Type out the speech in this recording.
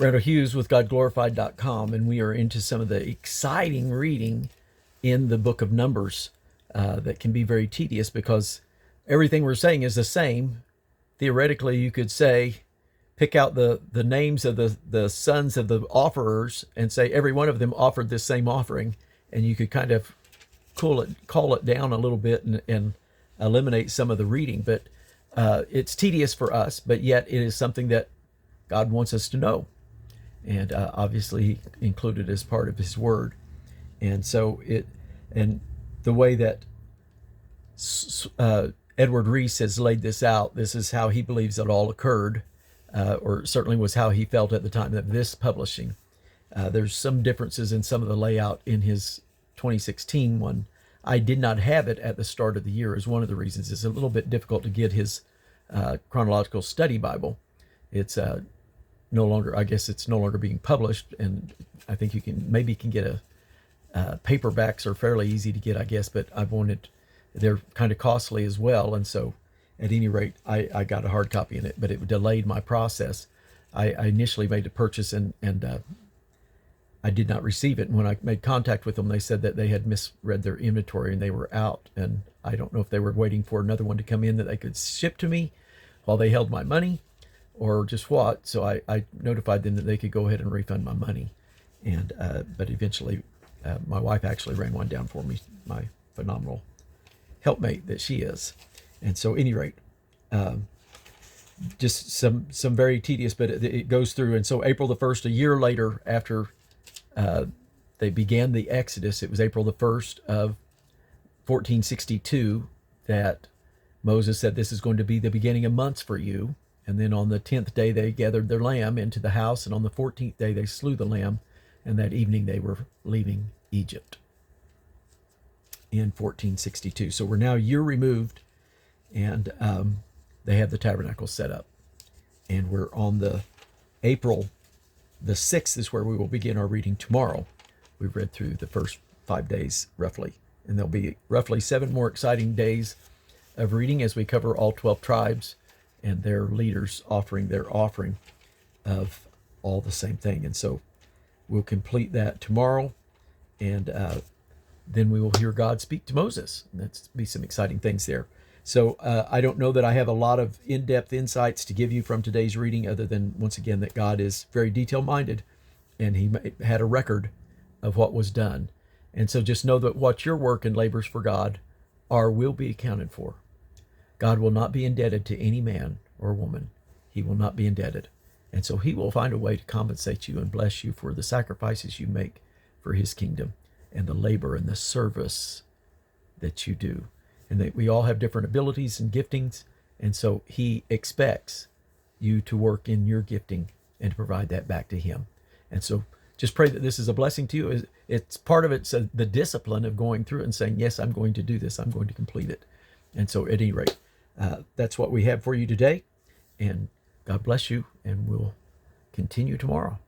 Randall Hughes with GodGlorified.com, and we are into some of the exciting reading in the book of Numbers that can be very tedious because everything we're saying is the same. Theoretically, you could say, pick out the names of the sons of the offerers and say every one of them offered this same offering, and you could kind of call it down a little bit and eliminate some of the reading. But it's tedious for us, but yet it is something that God wants us to know. And obviously he included as part of his word. And so the way that Edward Reese has laid this out, this is how he believes it all occurred, or certainly was how he felt at the time of this publishing. There's some differences in some of the layout in his 2016 one. I did not have it at the start of the year as one of the reasons. It's a little bit difficult to get his Chronological Study Bible. It's no longer, I guess it's no longer being published, and I think you can get paperbacks are fairly easy to get, I guess, but they're kind of costly as well, and so at any rate, I got a hard copy in it, but it delayed my process. I initially made a purchase and I did not receive it. And when I made contact with them, they said that they had misread their inventory and they were out. And I don't know if they were waiting for another one to come in that they could ship to me while they held my money or just what. So I notified them that they could go ahead and refund my money. And but eventually my wife actually ran one down for me, my phenomenal helpmate that she is. And so at any rate, just some very tedious, but it goes through. And so April the 1st, a year later after they began the Exodus, it was April the 1st of 1462 that Moses said, this is going to be the beginning of months for you. And then on the 10th day, they gathered their lamb into the house. And on the 14th day, they slew the lamb. And that evening, they were leaving Egypt in 1462. So we're now a year removed, and they have the tabernacle set up. And we're on the April the 6th is where we will begin our reading tomorrow. We've read through the first 5 days roughly, and there'll be roughly 7 more exciting days of reading as we cover all 12 tribes and their leaders offering their offering of all the same thing. And so we'll complete that tomorrow, and then we will hear God speak to Moses. And that's be some exciting things there. So I don't know that I have a lot of in-depth insights to give you from today's reading, other than, once again, that God is very detail-minded, and he had a record of what was done. And so just know that what your work and labors for God will be accounted for. God will not be indebted to any man or woman. He will not be indebted. And so he will find a way to compensate you and bless you for the sacrifices you make for his kingdom and the labor and the service that you do. And that we all have different abilities and giftings, and so he expects you to work in your gifting and to provide that back to him. And so just pray that this is a blessing to you. It's part of it's the discipline of going through it and saying, yes, I'm going to do this. I'm going to complete it. And so at any rate, that's what we have for you today. And God bless you, and we'll continue tomorrow.